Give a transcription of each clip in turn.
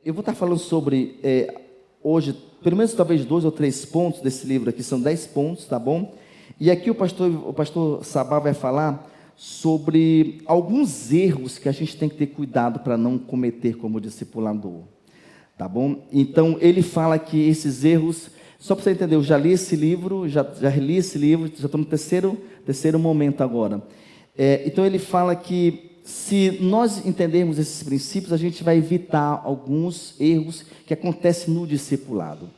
eu vou estar falando sobre, hoje, pelo menos talvez 2 ou 3 pontos desse livro aqui, são 10 pontos, tá bom? E aqui o pastor Sabá vai falar sobre alguns erros que a gente tem que ter cuidado para não cometer como discipulador, tá bom? Então, ele fala que esses erros, só para você entender, eu já li esse livro, já li esse livro, já estou no terceiro momento agora. Então, ele fala que se nós entendermos esses princípios, a gente vai evitar alguns erros que acontecem no discipulado.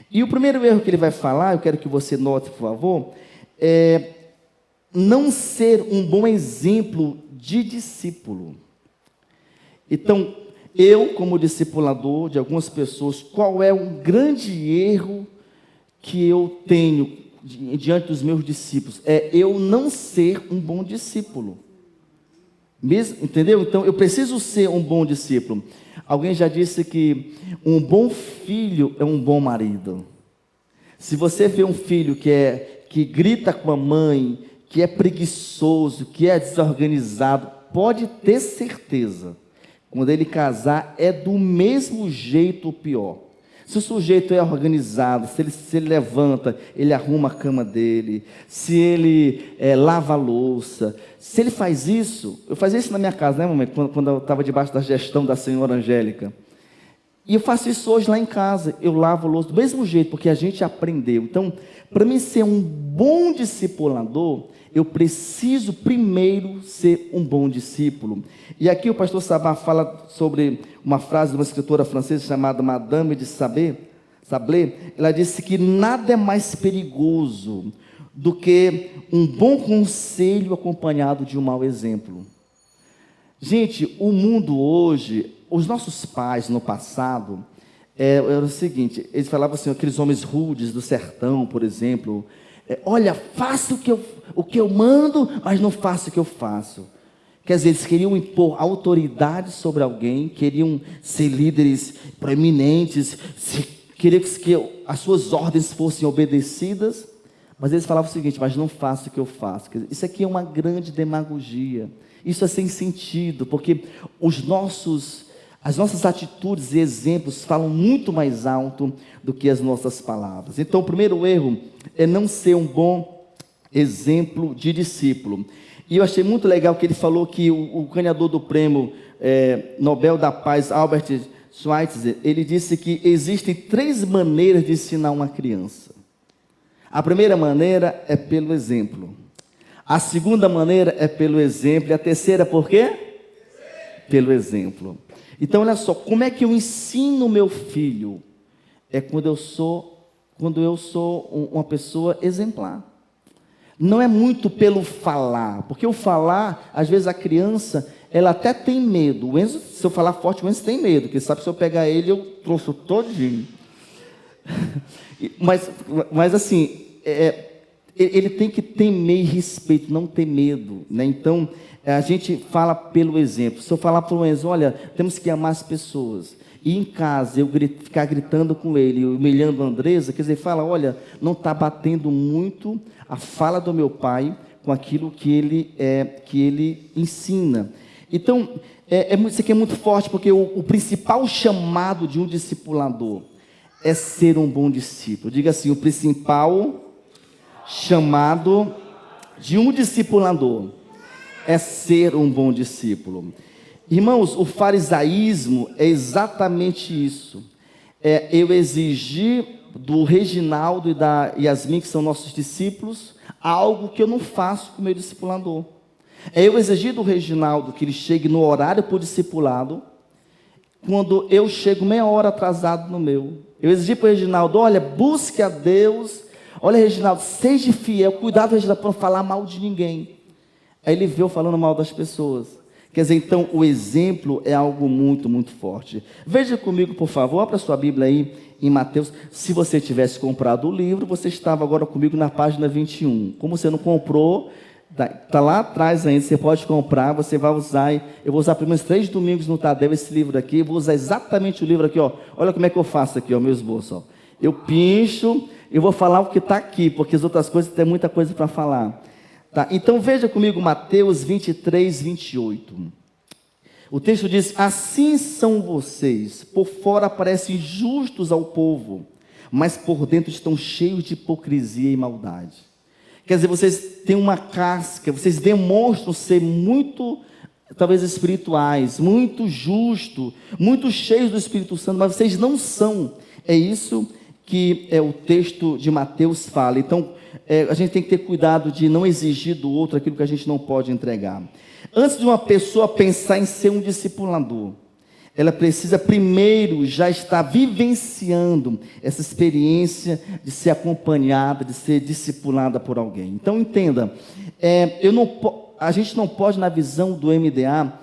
E o primeiro erro que ele vai falar, eu quero que você note, por favor, é não ser um bom exemplo de discípulo. Então, eu, como discipulador de algumas pessoas, qual é um grande erro que eu tenho diante dos meus discípulos? É eu não ser um bom discípulo. Mesmo, entendeu? Então, eu preciso ser um bom discípulo. Alguém já disse que um bom filho é um bom marido. Se você vê um filho que grita com a mãe, que é preguiçoso, que é desorganizado, pode ter certeza, quando ele casar, é do mesmo jeito ou pior. Se o sujeito é organizado, se ele levanta, ele arruma a cama dele, se ele lava a louça, se ele faz isso, eu fazia isso na minha casa, né, mamãe? Quando eu estava debaixo da gestão da senhora Angélica. E eu faço isso hoje lá em casa, eu lavo a louça do mesmo jeito, porque a gente aprendeu. Então, para mim ser um bom discipulador, eu preciso primeiro ser um bom discípulo. E aqui o pastor Sabá fala sobre uma frase de uma escritora francesa chamada Madame de Sablé. Ela disse que nada é mais perigoso do que um bom conselho acompanhado de um mau exemplo. Gente, o mundo hoje, os nossos pais no passado, era o seguinte, eles falavam assim, aqueles homens rudes do sertão, por exemplo, olha, faça o que eu mando, mas não faça o que eu faço. Quer dizer, eles queriam impor autoridade sobre alguém, queriam ser líderes proeminentes, queriam que as suas ordens fossem obedecidas, mas eles falavam o seguinte, mas não faça o que eu faço. Quer dizer, isso aqui é uma grande demagogia, isso é sem sentido, porque as nossas atitudes e exemplos falam muito mais alto do que as nossas palavras. Então, o primeiro erro é não ser um bom exemplo de discípulo. E eu achei muito legal que ele falou que o ganhador do prêmio Nobel da Paz, Albert Schweitzer, ele disse que existem 3 maneiras de ensinar uma criança. A primeira maneira é pelo exemplo. A segunda maneira é pelo exemplo. E a terceira por quê? Pelo exemplo. Então, olha só, como é que eu ensino meu filho? É quando eu sou uma pessoa exemplar. Não é muito pelo falar, porque o falar, às vezes a criança, ela até tem medo. O Enzo, se eu falar forte, o Enzo tem medo, porque sabe, se eu pegar ele, eu trouxe todinho. Mas assim, ele tem que temer e respeito, não ter medo, né? Então, a gente fala pelo exemplo. Se eu falar para o Enzo, olha, temos que amar as pessoas, e em casa eu ficar gritando com ele, humilhando a Andresa, quer dizer, fala, olha, não está batendo muito a fala do meu pai com aquilo que ele ensina. Então, isso aqui é muito forte, porque o principal chamado de um discipulador é ser um bom discípulo. Diga assim, o principal chamado de um discipulador é ser um bom discípulo. Irmãos, o farisaísmo é exatamente isso. Eu exigir do Reginaldo e da Yasmin, que são nossos discípulos, algo que eu não faço com o meu discipulador. Eu exigir do Reginaldo que ele chegue no horário para o discipulado, quando eu chego meia hora atrasado no meu. Eu exigi para o Reginaldo, olha, busque a Deus. Olha, Reginaldo, seja fiel, cuidado, Reginaldo, para não falar mal de ninguém. Aí ele veio falando mal das pessoas. Quer dizer, então, o exemplo é algo muito, muito forte. Veja comigo, por favor, abra sua Bíblia aí em Mateus. Se você tivesse comprado o livro, você estava agora comigo na página 21. Como você não comprou, está lá atrás ainda, você pode comprar, você vai usar. Eu vou usar pelo menos 3 domingos no Tadeu esse livro aqui. Eu vou usar exatamente o livro aqui, ó. Olha como é que eu faço aqui, ó, meu esboço. Ó. Eu pincho, eu vou falar o que está aqui, porque as outras coisas tem muita coisa para falar. Tá, então veja comigo Mateus 23, 28. O texto diz: assim são vocês, por fora parecem justos ao povo, mas por dentro estão cheios de hipocrisia e maldade. Quer dizer, vocês têm uma casca, vocês demonstram ser muito, talvez espirituais, muito justos, muito cheios do Espírito Santo, mas vocês não são. É isso que o texto de Mateus fala. Então, a gente tem que ter cuidado de não exigir do outro aquilo que a gente não pode entregar. Antes de uma pessoa pensar em ser um discipulador, ela precisa primeiro já estar vivenciando essa experiência de ser acompanhada, de ser discipulada por alguém. Então entenda, a gente não pode, na visão do MDA,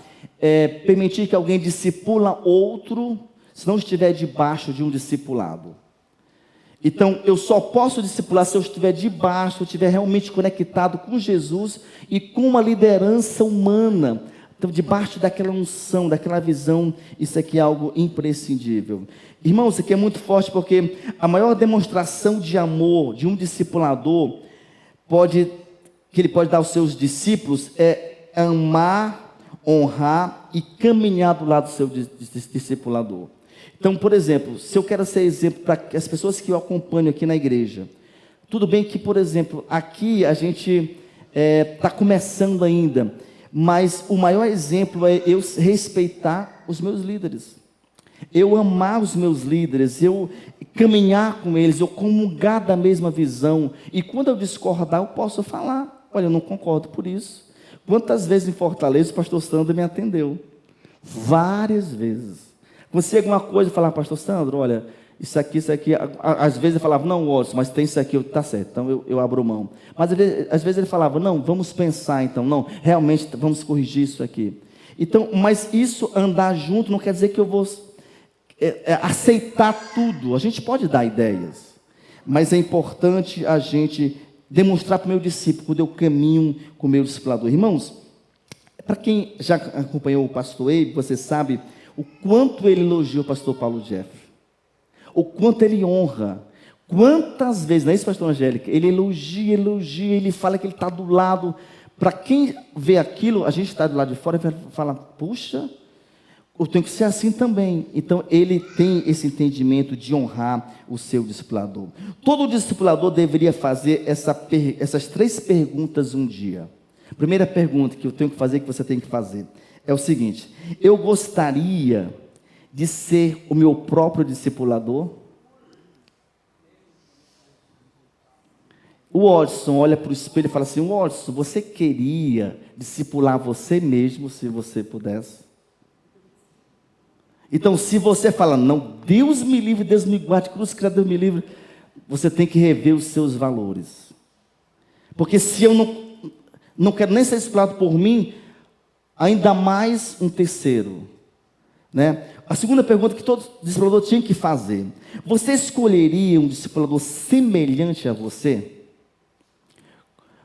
permitir que alguém discipula outro, se não estiver debaixo de um discipulado. Então, eu só posso discipular se eu estiver debaixo, se eu estiver realmente conectado com Jesus e com uma liderança humana. Então, debaixo daquela unção, daquela visão, isso aqui é algo imprescindível. Irmãos, isso aqui é muito forte, porque a maior demonstração de amor de um discipulador, que ele pode dar aos seus discípulos, é amar, honrar e caminhar do lado do seu discipulador. Então, por exemplo, se eu quero ser exemplo para as pessoas que eu acompanho aqui na igreja, tudo bem que, por exemplo, aqui a gente está começando ainda, mas o maior exemplo é eu respeitar os meus líderes, eu amar os meus líderes, eu caminhar com eles, eu comungar da mesma visão, e quando eu discordar, eu posso falar: olha, eu não concordo por isso. Quantas vezes em Fortaleza o pastor Sandro me atendeu? Várias vezes. Você alguma coisa e falar: pastor Sandro, olha, isso aqui, às vezes eu falava: não, Watson, mas tem isso aqui, está certo, então eu abro mão. Mas às vezes ele falava: não, vamos pensar então, não, realmente vamos corrigir isso aqui. Então, mas isso, andar junto, não quer dizer que eu vou aceitar tudo. A gente pode dar ideias, mas é importante a gente demonstrar para o meu discípulo, quando eu caminho com o meu discipulador. Irmãos, para quem já acompanhou o pastor Eibe, você sabe o quanto ele elogia o pastor Paulo Jeff, o quanto ele honra, quantas vezes, não é isso, pastor Angélica? Ele elogia, ele fala que ele está do lado. Para quem vê aquilo, a gente está do lado de fora e fala: puxa, eu tenho que ser assim também. Então ele tem esse entendimento de honrar o seu discipulador. Todo discipulador deveria fazer essas 3 perguntas um dia. Primeira pergunta que eu tenho que fazer, que você tem que fazer, é o seguinte: eu gostaria de ser o meu próprio discipulador? O Watson olha para o espelho e fala assim: Watson, você queria discipular você mesmo se você pudesse? Então, se você fala: não, Deus me livre, Deus me guarde, cruz credo, Deus me livre, você tem que rever os seus valores. Porque se eu não quero nem ser discipulado por mim, ainda mais um terceiro, né? A segunda pergunta que todo discipulador tinha que fazer: você escolheria um discipulador semelhante a você?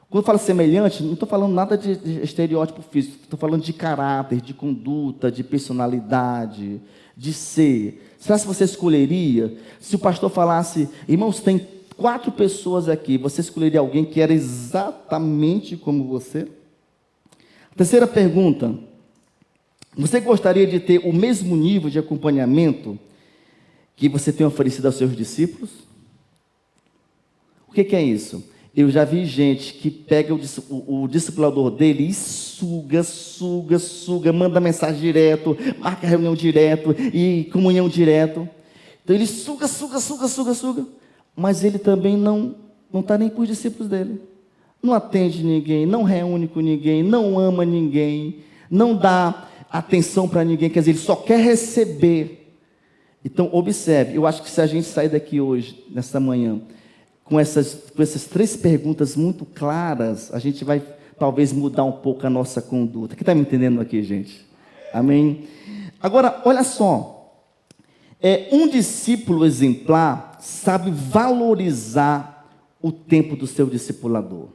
Quando eu falo semelhante, não estou falando nada de estereótipo físico, estou falando de caráter, de conduta, de personalidade, de ser. Será que você escolheria? Se o pastor falasse: irmãos, tem 4 pessoas aqui, você escolheria alguém que era exatamente como você? Terceira pergunta: você gostaria de ter o mesmo nível de acompanhamento que você tem oferecido aos seus discípulos? O que é isso? Eu já vi gente que pega o discipulador dele e suga, manda mensagem direto, marca reunião direto e comunhão direto. Então ele suga, mas ele também não está nem com os discípulos dele. Não atende ninguém, não reúne com ninguém, não ama ninguém, não dá atenção para ninguém, quer dizer, ele só quer receber. Então observe, eu acho que se a gente sair daqui hoje, nessa manhã, com essas 3 perguntas muito claras, a gente vai talvez mudar um pouco a nossa conduta. Quem está me entendendo aqui, gente? Amém? Agora, olha só. Um discípulo exemplar sabe valorizar o tempo do seu discipulador.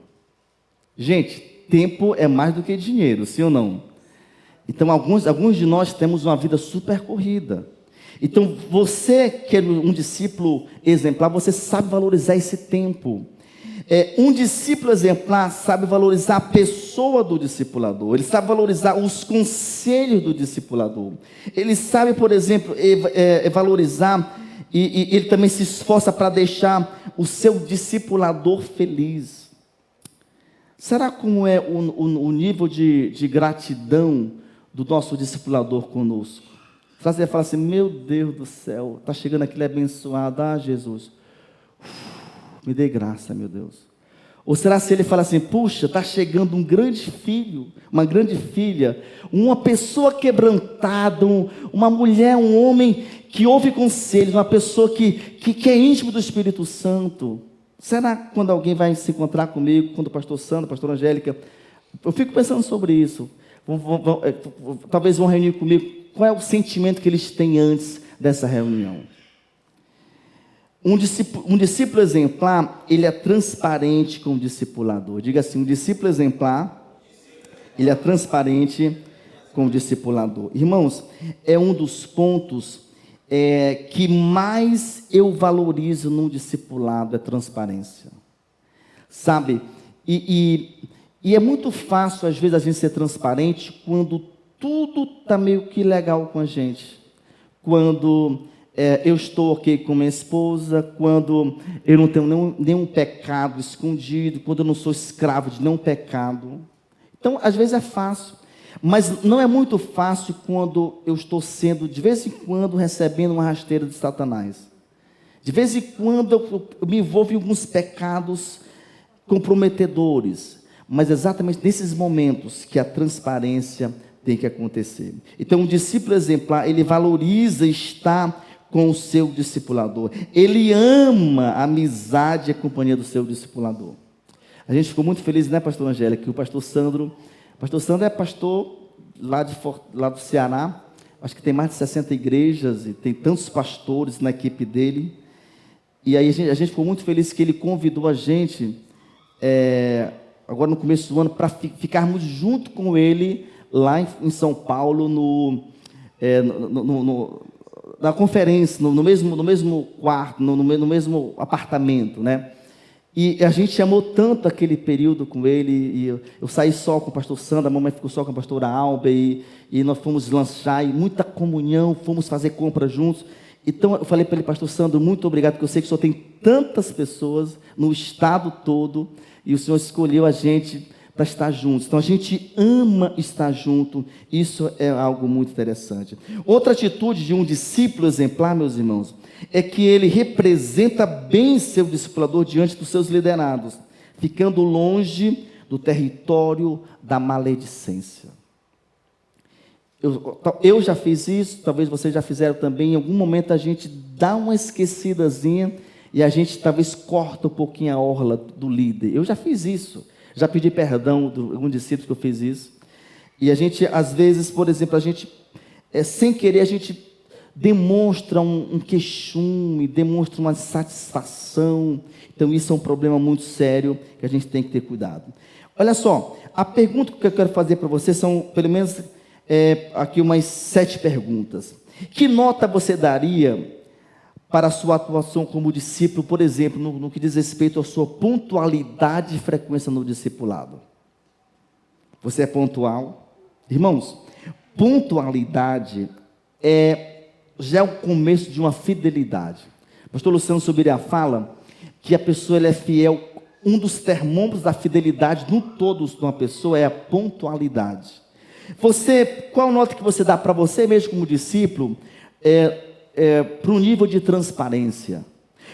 Gente, tempo é mais do que dinheiro, sim ou não? Então, alguns de nós temos uma vida super corrida. Então, você que é um discípulo exemplar, você sabe valorizar esse tempo. Um discípulo exemplar sabe valorizar a pessoa do discipulador, ele sabe valorizar os conselhos do discipulador, ele sabe, por exemplo, valorizar e ele também se esforça para deixar o seu discipulador feliz. Será como é o nível de gratidão do nosso discipulador conosco? Será que você fala assim, meu Deus do céu, está chegando aquele abençoado, Jesus, me dê graça, meu Deus. Ou será se ele fala assim, puxa, está chegando um grande filho, uma grande filha, uma pessoa quebrantada, uma mulher, um homem que ouve conselhos, uma pessoa que é íntimo do Espírito Santo. Será que quando alguém vai se encontrar comigo, quando o pastor Sandro, a pastora Angélica, eu fico pensando sobre isso, talvez vão reunir comigo, qual é o sentimento que eles têm antes dessa reunião? Um discípulo exemplar, ele é transparente com o discipulador. Diga assim, um discípulo exemplar, ele é transparente com o discipulador. Irmãos, é um dos pontos que mais eu valorizo num discipulado, é transparência. Sabe? E é muito fácil, às vezes, a gente ser transparente quando tudo está meio que legal com a gente. Quando eu estou ok com minha esposa, quando eu não tenho nenhum pecado escondido, quando eu não sou escravo de nenhum pecado. Então, às vezes é fácil, mas não é muito fácil quando eu estou sendo, de vez em quando, recebendo uma rasteira de Satanás. De vez em quando eu me envolvo em alguns pecados comprometedores, mas exatamente nesses momentos que a transparência tem que acontecer. Então, um discípulo exemplar, ele valoriza estar com o seu discipulador. Ele ama a amizade e a companhia do seu discipulador. A gente ficou muito feliz, né, pastor Angélica, que o pastor Sandro é pastor lá do Ceará, acho que tem mais de 60 igrejas e tem tantos pastores na equipe dele. E aí a gente ficou muito feliz que ele convidou a gente, agora no começo do ano, para ficarmos junto com ele lá em São Paulo, na conferência, no mesmo quarto, no mesmo apartamento, né? E a gente amou tanto aquele período com ele, e eu saí só com o pastor Sandro, a mamãe ficou só com a pastora Alba, e nós fomos lanchar, e muita comunhão, fomos fazer compras juntos. Então eu falei para ele, pastor Sandro, muito obrigado, porque eu sei que o senhor tem tantas pessoas no estado todo, e o senhor escolheu a gente para estar juntos. Então a gente ama estar junto, isso é algo muito interessante. Outra atitude de um discípulo exemplar, meus irmãos, é que ele representa bem seu discipulador diante dos seus liderados, ficando longe do território da maledicência. Eu já fiz isso, talvez vocês já fizeram também. Em algum momento a gente dá uma esquecidazinha e a gente talvez corta um pouquinho a orla do líder. Eu já fiz isso. Já pedi perdão de algum discípulo que eu fiz isso. E a gente, às vezes, por exemplo, sem querer, a gente demonstra um queixume, demonstra uma satisfação. Então, isso é um problema muito sério que a gente tem que ter cuidado. Olha só, a pergunta que eu quero fazer para vocês são, pelo menos, aqui umas 7 perguntas. Que nota você daria para a sua atuação como discípulo, por exemplo, no que diz respeito à sua pontualidade e frequência no discipulado? Você é pontual? Irmãos, pontualidade já é o começo de uma fidelidade. O pastor Luciano Subirá fala que a pessoa ela é fiel. Um dos termômetros da fidelidade no todo de uma pessoa é a pontualidade. Qual nota que você dá para você mesmo como discípulo para o nível de transparência?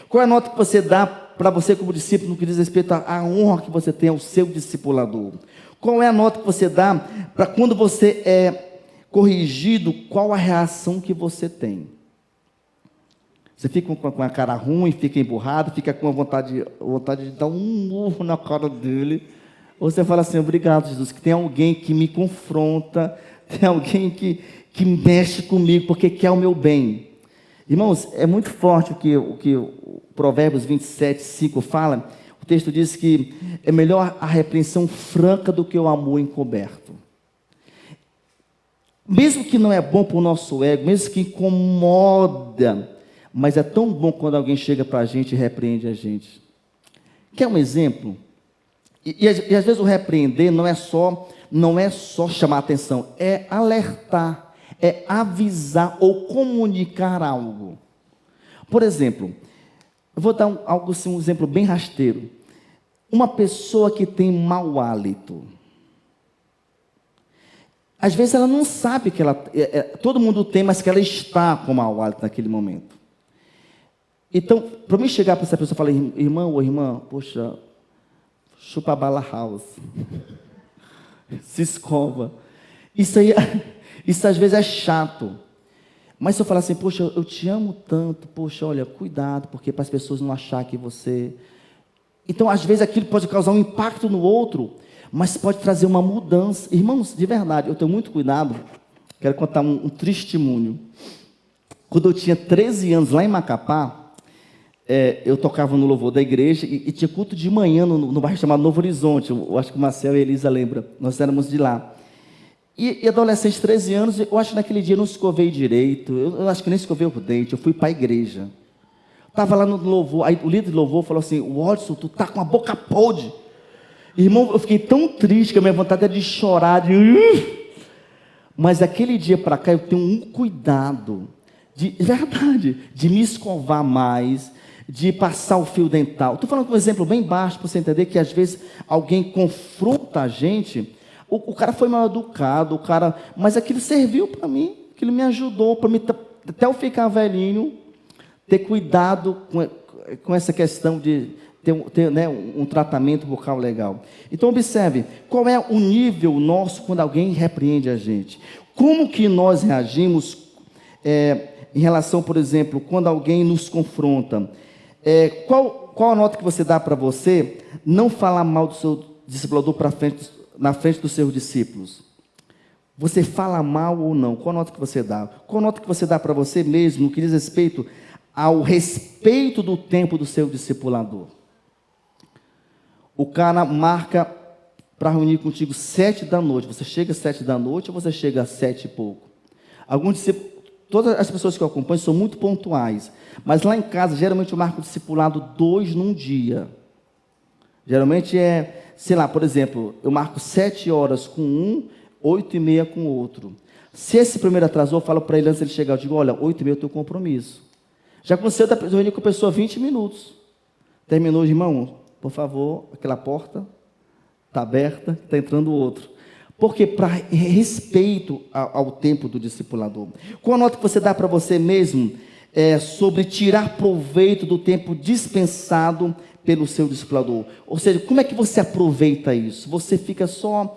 Qual é a nota que você dá para você como discípulo no que diz respeito à honra que você tem ao seu discipulador? Qual é a nota que você dá para quando você é corrigido, qual a reação que você tem? Você fica com a cara ruim, fica emburrado, fica com a vontade de dar um murro na cara dele, ou você fala assim, obrigado, Jesus, que tem alguém que me confronta, tem alguém que mexe comigo, porque quer o meu bem. Irmãos, é muito forte o que o Provérbios 27:5 fala. O texto diz que é melhor a repreensão franca do que o amor encoberto. Mesmo que não é bom para o nosso ego, mesmo que incomoda, mas é tão bom quando alguém chega para a gente e repreende a gente. Quer um exemplo? E às vezes o repreender não é só chamar atenção, é alertar, é avisar ou comunicar algo. Por exemplo, eu vou dar algo assim, um exemplo bem rasteiro. Uma pessoa que tem mau hálito. Às vezes ela não sabe que ela... todo mundo tem, mas que ela está com mau hálito naquele momento. Então, para mim chegar para essa pessoa e falar, irmão ou irmã, poxa, chupa a bala house. Se escova. Isso às vezes é chato. Mas se eu falar assim, poxa, eu te amo tanto, poxa, olha, cuidado, porque para as pessoas não acharem que você... Então, às vezes aquilo pode causar um impacto no outro, mas pode trazer uma mudança. Irmãos, de verdade, eu tenho muito cuidado. Quero contar um testemunho. Quando eu tinha 13 anos, lá em Macapá, eu tocava no louvor da igreja e tinha culto de manhã no bairro chamado Novo Horizonte. Eu acho que o Marcel e a Elisa lembram. Nós éramos de lá. E adolescente, 13 anos, eu acho que naquele dia eu não escovei direito. Eu acho que nem escovei o dente. Eu fui para a igreja. Estava lá no louvor. Aí o líder do louvor falou assim, Watson, tu tá com a boca podre. Irmão, eu fiquei tão triste que a minha vontade era de chorar. Mas aquele dia para cá eu tenho um cuidado. De verdade. De me escovar mais. De passar o fio dental. Estou falando com um exemplo bem baixo para você entender que às vezes alguém confronta a gente. O cara foi mal educado, mas aquilo serviu para mim, aquilo me ajudou para mim, até eu ficar velhinho, ter cuidado com essa questão de ter né, um tratamento bucal legal. Então observe, qual é o nível nosso quando alguém repreende a gente? Como que nós reagimos em relação, por exemplo, quando alguém nos confronta? Qual a nota que você dá para você não falar mal do seu discipulador na frente dos seus discípulos? Você fala mal ou não? Qual a nota que você dá? Qual a nota que você dá para você mesmo no que diz respeito ao respeito do tempo do seu discipulador? O cara marca para reunir contigo 7 da noite. Você chega às 7 da noite ou você chega às 7 e pouco? Todas as pessoas que eu acompanho são muito pontuais. Mas lá em casa, geralmente eu marco o discipulado 2 num dia. Geralmente sei lá, por exemplo, eu marco 7 horas com um, 8h30 com o outro. Se esse primeiro atrasou, eu falo para ele antes de ele chegar, eu digo, olha, 8h30 eu tenho compromisso. Já aconteceu de reunir com a pessoa 20 minutos. Terminou, irmão, por favor, aquela porta está aberta, está entrando outro. Porque para respeito ao tempo do discipulador. Qual a nota que você dá para você mesmo sobre tirar proveito do tempo dispensado pelo seu discipulador? Ou seja, como é que você aproveita isso? Você fica só...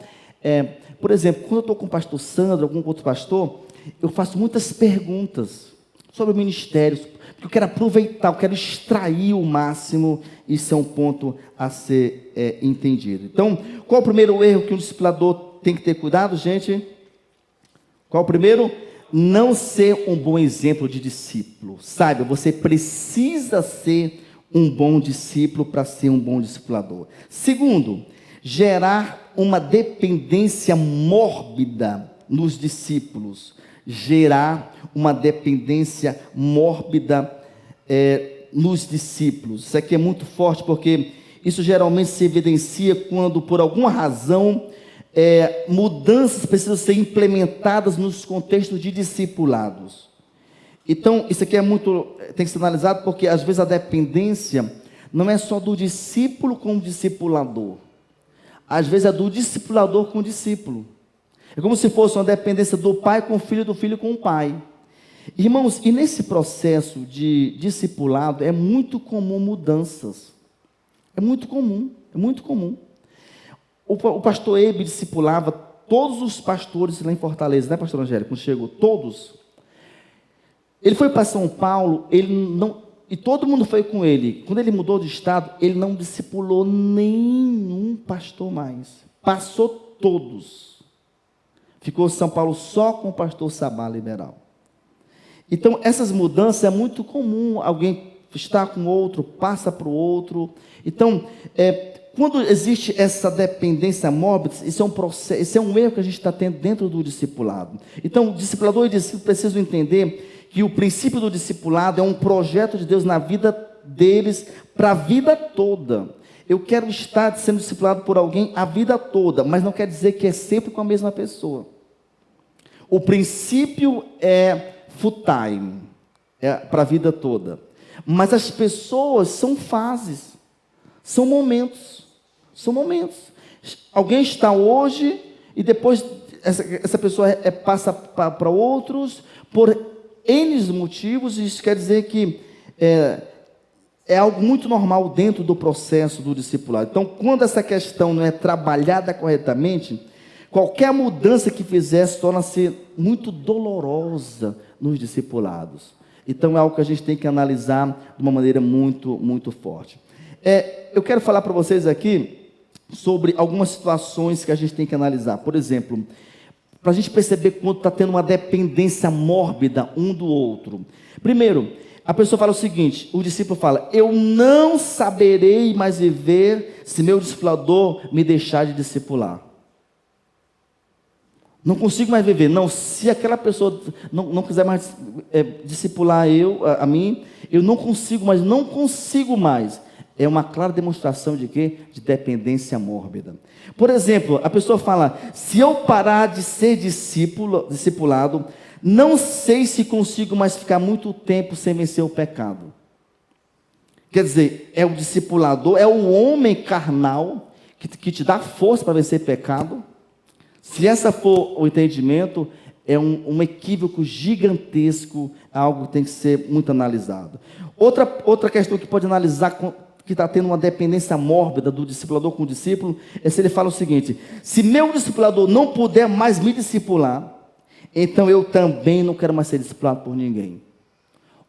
por exemplo, quando eu estou com o pastor Sandro, algum outro pastor, eu faço muitas perguntas sobre o ministério, porque eu quero aproveitar, eu quero extrair o máximo. Isso é um ponto a ser entendido. Então, qual o primeiro erro que um discipulador tem que ter cuidado, gente? Qual o primeiro? Não ser um bom exemplo de discípulo. Saiba, você precisa ser um bom discípulo para ser um bom discipulador. Segundo, gerar uma dependência mórbida nos discípulos. Gerar uma dependência mórbida nos discípulos. Isso aqui é muito forte, porque isso geralmente se evidencia quando, por alguma razão, mudanças precisam ser implementadas nos contextos de discipulados. Então, isso aqui tem que ser analisado, porque às vezes a dependência não é só do discípulo com o discipulador. Às vezes é do discipulador com o discípulo. É como se fosse uma dependência do pai com o filho, do filho com o pai. Irmãos, e nesse processo de discipulado é muito comum mudanças. É muito comum. O pastor Ebe discipulava todos os pastores lá em Fortaleza, né, pastor Angélico? Quando chegou, todos. Ele foi para São Paulo, e todo mundo foi com ele. Quando ele mudou de estado, ele não discipulou nenhum pastor mais. Passou todos. Ficou São Paulo só com o pastor Sabá Liberal. Então, essas mudanças é muito comum. Alguém está com outro, passa para o outro. Então, quando existe essa dependência mórbida, isso é um processo, isso é um erro que a gente está tendo dentro do discipulado. Então, o discipulador e o discípulo precisam entender que o princípio do discipulado é um projeto de Deus na vida deles, para a vida toda. eu quero estar sendo discipulado por alguém a vida toda, mas não quer dizer que é sempre com a mesma pessoa. O princípio é full time, é para a vida toda. Mas as pessoas são fases, são momentos. Alguém está hoje e depois essa pessoa passa para outros por N motivos. Isso quer dizer que é algo muito normal dentro do processo do discipulado. Então, quando essa questão não é trabalhada corretamente, qualquer mudança que fizesse torna-se muito dolorosa nos discipulados. Então, é algo que a gente tem que analisar de uma maneira muito, muito forte. Eu quero falar para vocês aqui sobre algumas situações que a gente tem que analisar. Por exemplo, para a gente perceber quando está tendo uma dependência mórbida um do outro. Primeiro, a pessoa fala o seguinte, o discípulo fala: eu não saberei mais viver se meu discipulador me deixar de discipular. Não consigo mais viver. Não, se aquela pessoa não quiser mais discipular a mim, eu não consigo mais. É uma clara demonstração de quê? De dependência mórbida. Por exemplo, a pessoa fala: se eu parar de ser discipulado, não sei se consigo mais ficar muito tempo sem vencer o pecado. Quer dizer, é o discipulador, é o homem carnal que te dá força para vencer pecado. Se essa for o entendimento, é um equívoco gigantesco, algo que tem que ser muito analisado. Outra questão que pode analisar, que está tendo uma dependência mórbida do discipulador com o discípulo, é se ele fala o seguinte: se meu discipulador não puder mais me discipular, então eu também não quero mais ser discipulado por ninguém.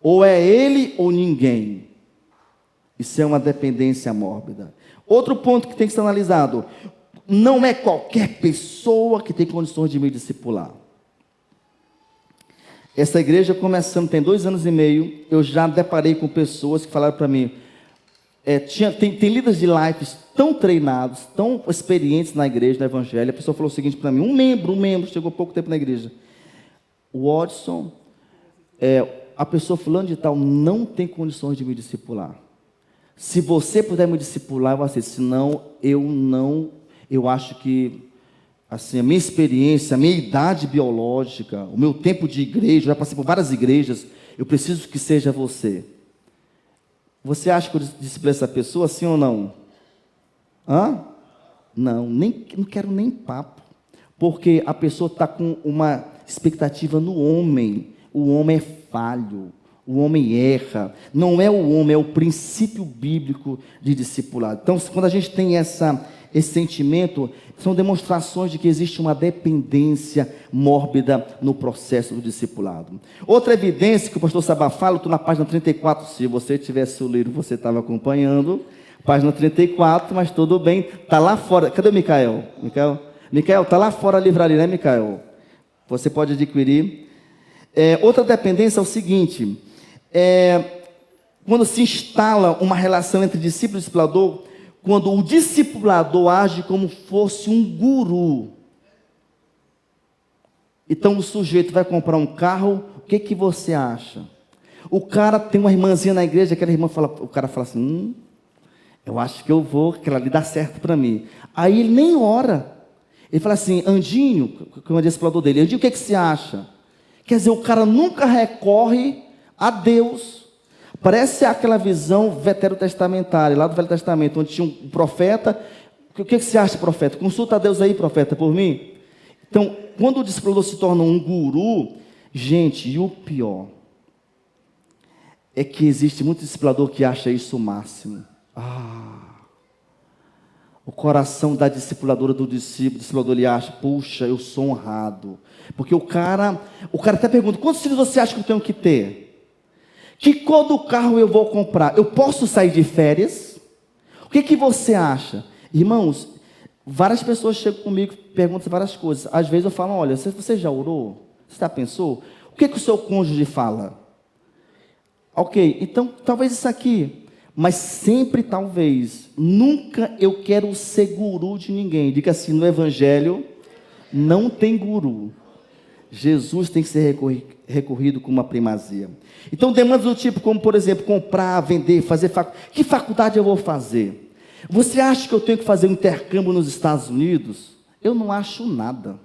Ou é ele ou ninguém. Isso é uma dependência mórbida. Outro ponto que tem que ser analisado: não é qualquer pessoa que tem condições de me discipular. Essa igreja começando, tem 2 anos e meio, eu já deparei com pessoas que falaram para mim, tem líderes de lives tão treinados, tão experientes na igreja, no evangelho. A pessoa falou o seguinte para mim, um membro, chegou há pouco tempo na igreja: o Watson, a pessoa fulano de tal não tem condições de me discipular. Se você puder me discipular, eu vou assim, senão eu acho que, assim, a minha experiência, a minha idade biológica, o meu tempo de igreja, eu já passei por várias igrejas, eu preciso que seja você. Você acha que eu discipulei essa pessoa, sim ou não? Não quero nem papo. Porque a pessoa está com uma expectativa no homem. O homem é falho, o homem erra. Não é o homem, é o princípio bíblico de discipulado. Então, quando a gente tem esse sentimento, são demonstrações de que existe uma dependência mórbida no processo do discipulado. Outra evidência que o pastor Sabá fala, estou na página 34, se você tivesse o livro, você estava acompanhando, página 34, mas tudo bem, está lá fora. Cadê o Micael? Micael, está lá fora a livraria, né, Micael? Você pode adquirir. Outra dependência é o seguinte, quando se instala uma relação entre discípulo e discipulador, quando o discipulador age como fosse um guru. Então o sujeito vai comprar um carro, o que você acha? O cara tem uma irmãzinha na igreja, aquela irmã fala, o cara fala assim, eu acho que eu vou, aquela ali dá certo para mim. Aí ele nem ora. Ele fala assim, Andinho, que é o discipulador dele, Andinho, o que você acha? Quer dizer, o cara nunca recorre a Deus. Parece aquela visão veterotestamentária, lá do Velho Testamento, onde tinha um profeta. O que você acha, profeta? Consulta a Deus aí, profeta, por mim. Então, quando o discipulador se torna um guru, gente, e o pior é que existe muito discipulador que acha isso o máximo. O coração da discipuladora do discipulador, ele acha, puxa, eu sou honrado. Porque o cara até pergunta, quantos filhos você acha que eu tenho que ter? Que cor do carro eu vou comprar? Eu posso sair de férias? O que você acha? Irmãos, várias pessoas chegam comigo e perguntam várias coisas. Às vezes eu falo, olha, você já orou? Você já pensou? O que o seu cônjuge fala? Ok, então talvez isso aqui. Mas sempre talvez, nunca eu quero ser guru de ninguém. Diga assim, no evangelho não tem guru. Jesus tem que ser recorrido com uma primazia. Então, demandas do tipo, como por exemplo, comprar, vender, fazer faculdade. Que faculdade eu vou fazer? Você acha que eu tenho que fazer um intercâmbio nos Estados Unidos? Eu não acho nada.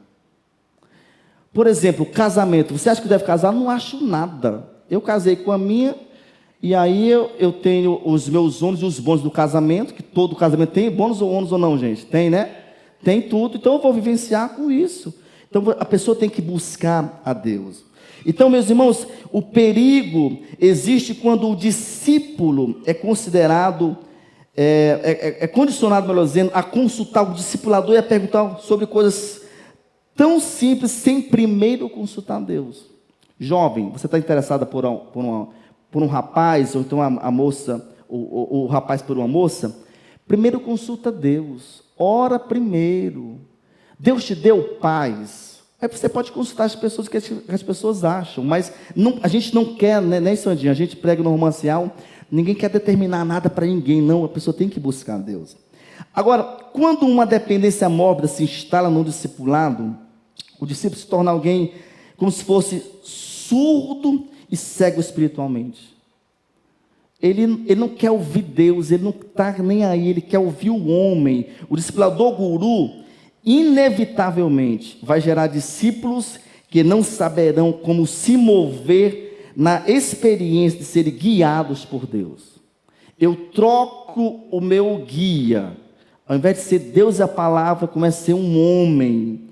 Por exemplo, casamento. Você acha que deve casar? Não acho nada. Eu casei com a minha, e aí eu tenho os meus ônus e os bônus do casamento, que todo casamento tem bônus ou ônus ou não, gente? Tem, né? Tem tudo. Então eu vou vivenciar com isso. Então a pessoa tem que buscar a Deus. Então, meus irmãos, o perigo existe quando o discípulo é considerado, condicionado, melhor dizendo, a consultar o discipulador e a perguntar sobre coisas tão simples, sem primeiro consultar Deus. Jovem, você está interessada por um rapaz, ou então a moça, o rapaz por uma moça? Primeiro consulta Deus, ora primeiro. Deus te deu paz. Aí você pode consultar as pessoas que as pessoas acham, mas a gente não quer, né, Sandinha? A gente prega no romancial, ninguém quer determinar nada para ninguém, não, a pessoa tem que buscar Deus. Agora, quando uma dependência mórbida se instala no discipulado, o discípulo se torna alguém como se fosse surdo e cego espiritualmente. Ele não quer ouvir Deus, ele não está nem aí, ele quer ouvir o homem. O discipulador guru, inevitavelmente, vai gerar discípulos que não saberão como se mover na experiência de serem guiados por Deus. Eu troco o meu guia, ao invés de ser Deus e a palavra, começa a ser um homem.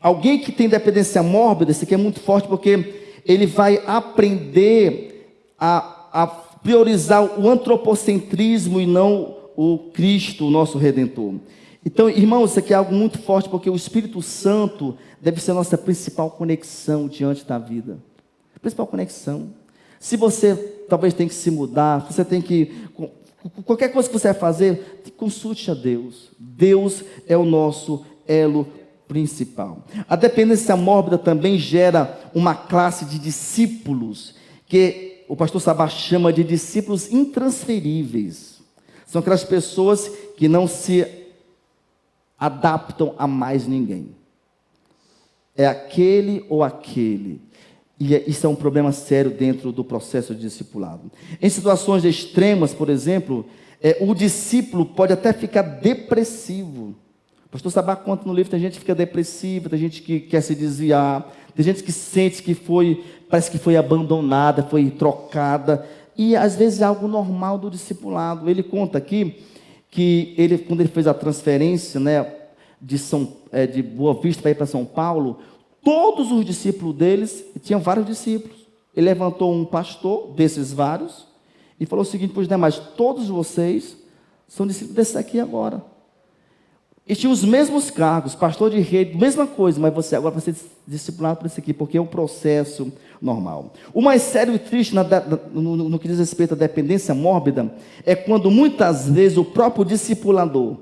Alguém que tem dependência mórbida, esse aqui é muito forte, porque ele vai aprender a priorizar o antropocentrismo e não o Cristo, o nosso Redentor. Então, irmãos, isso aqui é algo muito forte, porque o Espírito Santo deve ser a nossa principal conexão diante da vida. Principal conexão. Se você talvez tem que se mudar, você tem que... Qualquer coisa que você vai fazer, consulte a Deus. Deus é o nosso elo principal. A dependência mórbida também gera uma classe de discípulos, que o pastor Sabá chama de discípulos intransferíveis. São aquelas pessoas que não se adaptam a mais ninguém. É aquele ou aquele. E isso é um problema sério dentro do processo de discipulado. Em situações extremas, por exemplo, o discípulo pode até ficar depressivo. O pastor Sabá conta no livro, tem gente que fica depressiva, tem gente que quer se desviar, tem gente que sente que parece que foi abandonada, foi trocada, e às vezes é algo normal do discipulado. Ele conta aqui que quando ele fez a transferência, né, de Boa Vista para ir para São Paulo, todos os discípulos deles, tinham vários discípulos. Ele levantou um pastor desses vários e falou o seguinte para os demais: todos vocês são discípulos desse aqui agora. E tinham os mesmos cargos, pastor de rede, mesma coisa, mas você agora vai ser discipulado por esse aqui, porque é um processo normal. O mais sério e triste no que diz respeito à dependência mórbida é quando muitas vezes o próprio discipulador,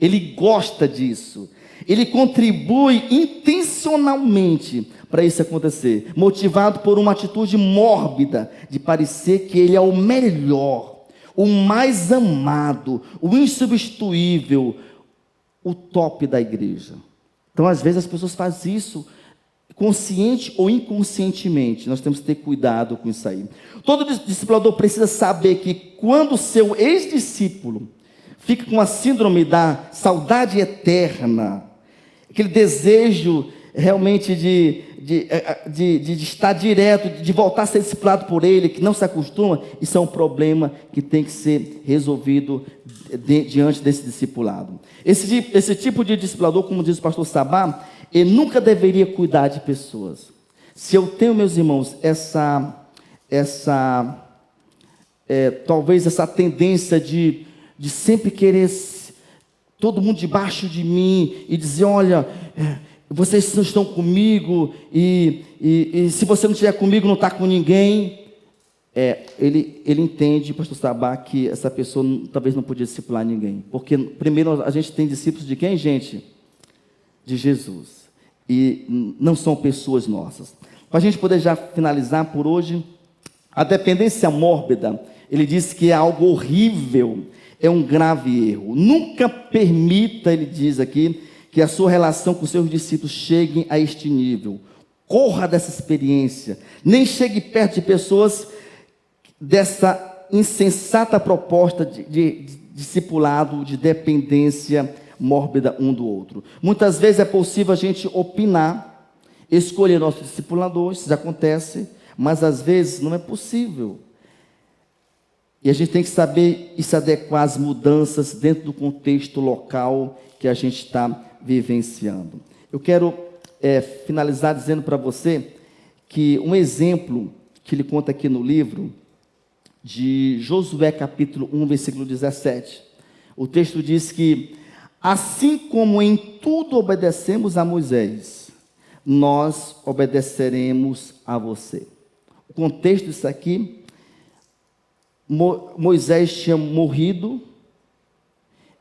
ele gosta disso, ele contribui intencionalmente para isso acontecer, motivado por uma atitude mórbida de parecer que ele é o melhor, o mais amado, o insubstituível, o top da igreja. Então, às vezes, as pessoas fazem isso consciente ou inconscientemente. Nós temos que ter cuidado com isso aí. Todo discipulador precisa saber que quando o seu ex-discípulo fica com a síndrome da saudade eterna, aquele desejo realmente de estar direto, de voltar a ser discipulado por ele, que não se acostuma, isso é um problema que tem que ser resolvido diante desse discipulado. Esse tipo de discipulador, como diz o pastor Sabá, ele nunca deveria cuidar de pessoas. Se eu tenho, meus irmãos, talvez essa tendência de sempre querer todo mundo debaixo de mim e dizer: olha, vocês não estão comigo e se você não estiver comigo, não está com ninguém. Ele entende, pastor Sabá, que essa pessoa talvez não podia discipular ninguém. Porque primeiro a gente tem discípulos de quem, gente? De Jesus. E não são pessoas nossas. Para a gente poder já finalizar por hoje, a dependência mórbida, ele diz que é algo horrível, é um grave erro. Nunca permita, ele diz aqui, que a sua relação com os seus discípulos chegue a este nível. Corra dessa experiência. Nem chegue perto de pessoas dessa insensata proposta de discipulado, de dependência mórbida um do outro. Muitas vezes é possível a gente opinar, escolher nosso discipulador, isso já acontece, mas às vezes não é possível. E a gente tem que saber e se adequar às mudanças dentro do contexto local que a gente está vivenciando. Eu quero finalizar dizendo para você que um exemplo que ele conta aqui no livro de Josué capítulo 1, versículo 17. O texto diz que assim como em tudo obedecemos a Moisés, nós obedeceremos a você. O contexto disso aqui, Moisés tinha morrido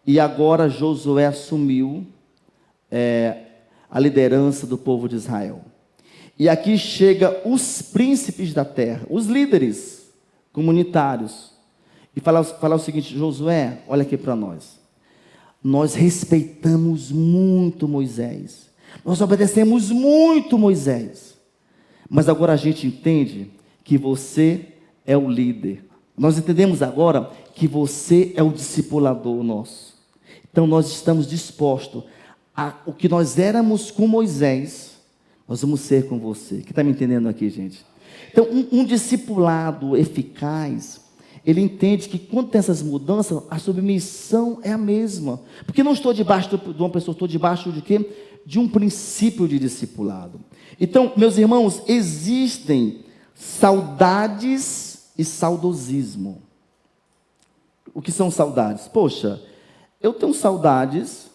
e agora Josué assumiu a liderança do povo de Israel. E aqui chega os príncipes da terra, os líderes comunitários, e falar o seguinte: Josué, olha aqui para nós respeitamos muito Moisés, nós obedecemos muito Moisés, mas agora a gente entende que você é o líder, nós entendemos agora que você é o discipulador nosso, então nós estamos dispostos a o que nós éramos com Moisés, nós vamos ser com você. Quem está me entendendo aqui, gente? Então, um discipulado eficaz, ele entende que quando tem essas mudanças, a submissão é a mesma. Porque não estou debaixo de uma pessoa, estou debaixo de quê? De um princípio de discipulado. Então, meus irmãos, existem saudades e saudosismo. O que são saudades? Poxa, eu tenho saudades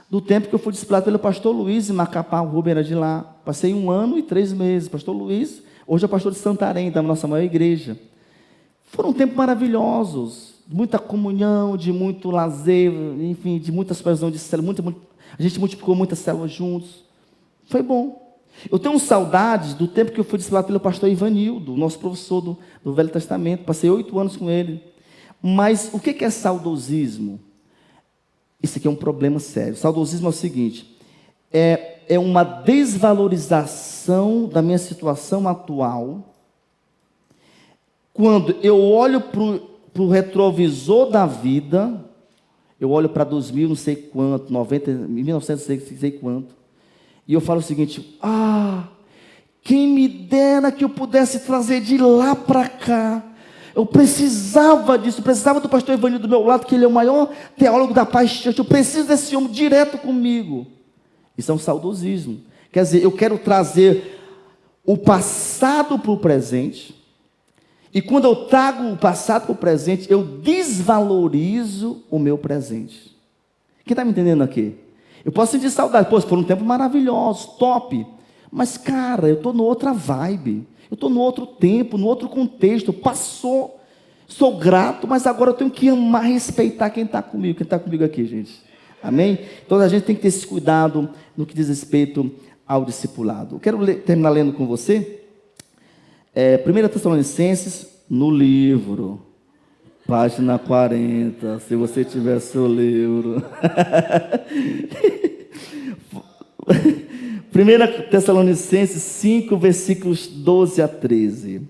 do tempo que eu fui discipulado pelo pastor Luiz em Macapá, o Rubem era de lá. Passei 1 ano e 3 meses. Pastor Luiz, hoje é pastor de Santarém, da nossa maior igreja. Foram tempos maravilhosos, muita comunhão, de muito lazer, enfim, de muitas supervisões de célula, a gente multiplicou muitas células juntos. Foi bom. Eu tenho saudades do tempo que eu fui discipulado pelo pastor Ivanildo, nosso professor do Velho Testamento. Passei 8 anos com ele. Mas o que é saudosismo? Isso aqui é um problema sério. Saudosismo é o seguinte: é uma desvalorização da minha situação atual, quando eu olho para o retrovisor da vida, eu olho para 2000, não sei quanto, 90, 1900, não sei quanto, e eu falo o seguinte: quem me dera que eu pudesse trazer de lá para cá. Eu precisava disso, eu precisava do pastor Ivanildo do meu lado, que ele é o maior teólogo da paz. Eu preciso desse homem direto comigo. Isso é um saudosismo. Quer dizer, eu quero trazer o passado para o presente, e quando eu trago o passado para o presente, eu desvalorizo o meu presente. Quem está me entendendo aqui? Eu posso sentir saudade, pô, foram um tempo maravilhoso, top, mas cara, eu estou noutra vibe. Eu estou no outro tempo, no outro contexto, passou, sou grato, mas agora eu tenho que amar, respeitar quem está comigo aqui, gente, amém? Então a gente tem que ter esse cuidado no que diz respeito ao discipulado. Eu quero terminar lendo com você, 1 Tessalonicenses, no livro, página 40, se você tiver seu livro. 1 Tessalonicenses 5, versículos 12 a 13.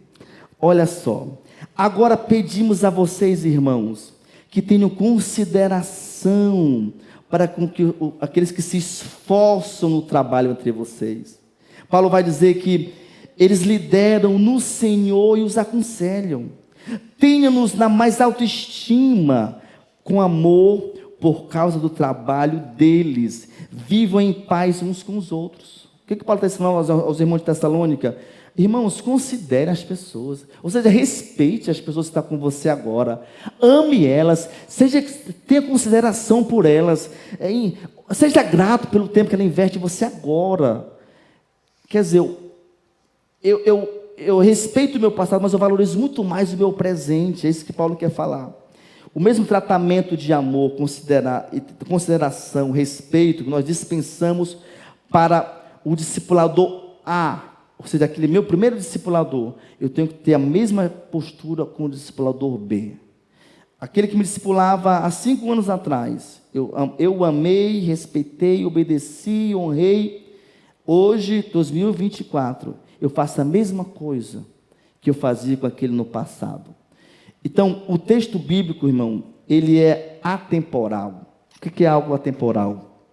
Olha só. Agora pedimos a vocês, irmãos, que tenham consideração para com que aqueles que se esforçam no trabalho entre vocês. Paulo vai dizer que eles lideram no Senhor e os aconselham. Tenham-nos na mais alta estima, com amor, por causa do trabalho deles. Vivam em paz uns com os outros. O que Paulo está ensinando aos irmãos de Tessalônica? Irmãos, considere as pessoas. Ou seja, respeite as pessoas que estão com você agora. Ame elas. Tenha consideração por elas. Seja grato pelo tempo que ela investe em você agora. Quer dizer, eu respeito o meu passado, mas eu valorizo muito mais o meu presente. É isso que Paulo quer falar. O mesmo tratamento de amor, consideração, respeito que nós dispensamos para o discipulador A, ou seja, aquele meu primeiro discipulador, eu tenho que ter a mesma postura com o discipulador B. Aquele que me discipulava há 5 anos atrás, eu amei, respeitei, obedeci, honrei. Hoje, 2024, eu faço a mesma coisa que eu fazia com aquele no passado. Então, o texto bíblico, irmão, ele é atemporal. O que é algo atemporal?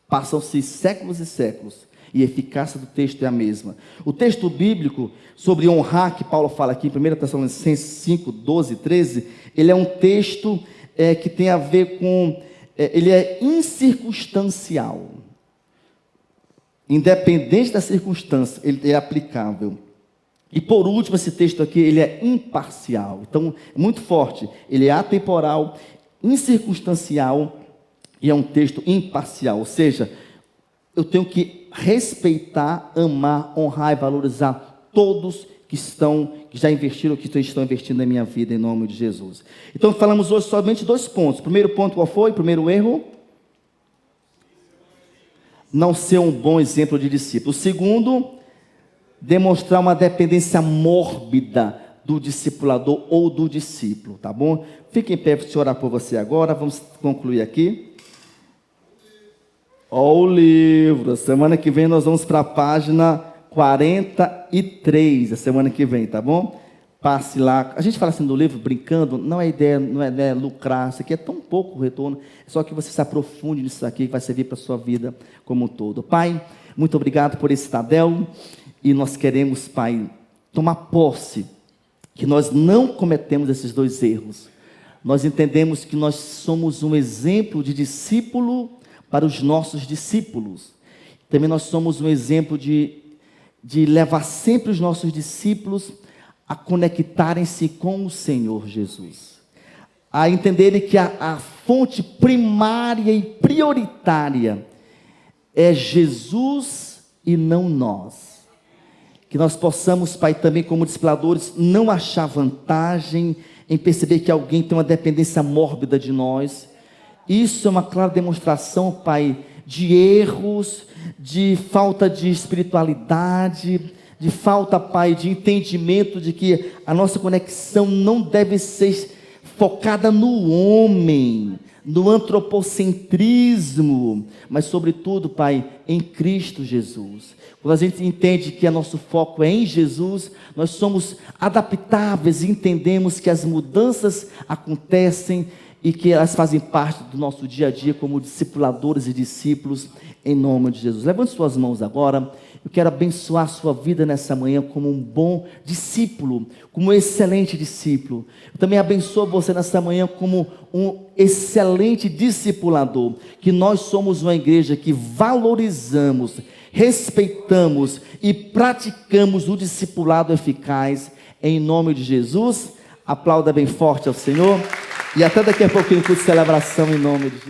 Passam-se séculos e séculos, e a eficácia do texto é a mesma. O texto bíblico sobre honrar, que Paulo fala aqui em 1 Tessalonicenses 5, 12 e 13, ele é um texto que tem a ver com... ele é incircunstancial. Independente da circunstância, ele é aplicável. E por último, esse texto aqui, ele é imparcial. Então, é muito forte. Ele é atemporal, incircunstancial e é um texto imparcial. Ou seja, eu tenho que respeitar, amar, honrar e valorizar todos que já investiram, que estão investindo na minha vida, em nome de Jesus. Então, falamos hoje somente 2 pontos. O primeiro ponto qual foi? O primeiro erro? Não ser um bom exemplo de discípulo. O segundo, demonstrar uma dependência mórbida do discipulador ou do discípulo, tá bom? Fique em pé para eu orar por você agora, vamos concluir aqui. Ó o livro, semana que vem nós vamos para a página 43, a semana que vem, tá bom? Passe lá, a gente fala assim do livro, brincando, não é ideia lucrar, isso aqui é tão pouco retorno, é só que você se aprofunde nisso aqui, que vai servir para a sua vida como um todo. Pai, muito obrigado por esse Tadel, e nós queremos, Pai, tomar posse, que nós não cometemos esses 2 erros. Nós entendemos que nós somos um exemplo de discípulo para os nossos discípulos. Também nós somos um exemplo de levar sempre os nossos discípulos a conectarem-se com o Senhor Jesus. A entenderem que a fonte primária e prioritária é Jesus e não nós. Que nós possamos, Pai, também como discipuladores, não achar vantagem em perceber que alguém tem uma dependência mórbida de nós. Isso é uma clara demonstração, Pai, de erros, de falta de espiritualidade, de falta, Pai, de entendimento de que a nossa conexão não deve ser focada no homem, no antropocentrismo, mas sobretudo, Pai, em Cristo Jesus. Quando a gente entende que o nosso foco é em Jesus, nós somos adaptáveis e entendemos que as mudanças acontecem e que elas fazem parte do nosso dia a dia como discipuladores e discípulos, em nome de Jesus. Levante suas mãos agora. Eu quero abençoar a sua vida nessa manhã como um bom discípulo, como um excelente discípulo. Eu também abençoo você nessa manhã como um excelente discipulador, que nós somos uma igreja que valorizamos, respeitamos e praticamos o discipulado eficaz, em nome de Jesus. Aplauda bem forte ao Senhor. E até daqui a pouquinho, com celebração em nome de Jesus.